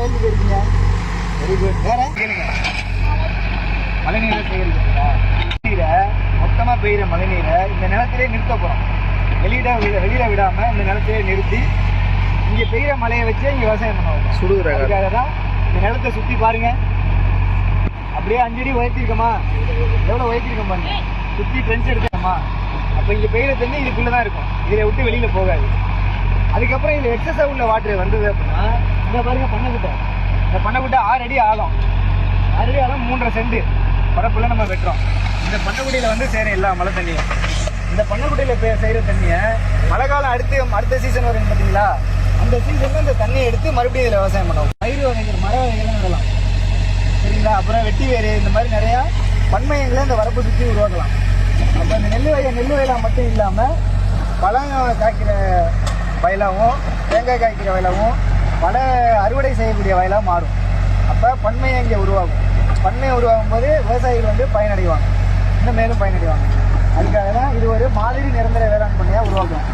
வயலுக்கு போயிருக்கீங்க? Very good. வேற கேளுங்க. மழை நீரை சேகரிக்கிறீங்களா? நீரை மொத்தமாக பெய்கிற மழை நீரை இந்த நிலத்திலே நிறுத்த போகிறோம். வெளியில விடாமல் இந்த நிலத்திலே நிறுத்தி இங்கே பெய்கிற மழையை வச்சு இங்கே விவசாயம் பண்ணுவாங்க. அதுக்காக தான் இந்த நிலத்தை சுற்றி பாருங்க. அப்படியே 5 அடி உயர்த்திருக்கோமா? எவ்வளோ உயர்த்திருக்கோம் பாருங்க. சுற்றி ட்ரென்ச் எடுத்துக்கோமா? அப்போ இங்கே பெய்கிற தண்ணி இதுக்குள்ளே தான் இருக்கும். இதை விட்டு வெளியில் போகாது. அதுக்கப்புறம் இதில் எக்ஸஸாக உள்ள வாட்டர் வந்தது அப்படின்னா இந்த பாருங்க பண்ணைக்குட்டை. இந்த பண்ணைக்குட்டை 6 அடி ஆழம். 6 அடி ஆழம் 3.5 சென்ட் பரப்புல நம்ம வெட்டுறோம். இந்த பண்ணைக்குட்டையில் வந்து சேர எல்லா மழை தண்ணியும் இந்த பண்ணைக்குட்டையில் செய்கிற தண்ணியை மழை காலம் அடுத்த சீசன் வரும் பார்த்தீங்களா? அந்த சீசனில் இந்த தண்ணியை எடுத்து மறுபடியும் இதில் விவசாயம் பண்ணுவோம். பயிர் வகைகள் மர வகைகள்லாம் நடலாம். சரிங்களா? அப்புறம் வெட்டி வேறு இந்த மாதிரி நிறையா பன்மையங்களை இந்த வரப்பு சுற்றி உருவாக்கலாம். அப்போ இந்த நெல் வயலாக மட்டும் இல்லாமல் பழம் காய்க்கிற வயலாகவும் தேங்காய் காய்க்கிற வயலாகவும் பல அறுவடை செய்யக்கூடிய வயலாக மாறும். அப்போ பன்மையை இங்கே உருவாகும். பன்மையை உருவாகும் போது விவசாயிகள் வந்து பயனடைவாங்க, இன்னும் மேலும் பயனடைவாங்க. அதுக்காக தான் இது ஒரு மாதிரி நிரந்தர வேளாண் பண்ணையாக உருவாக்கும்.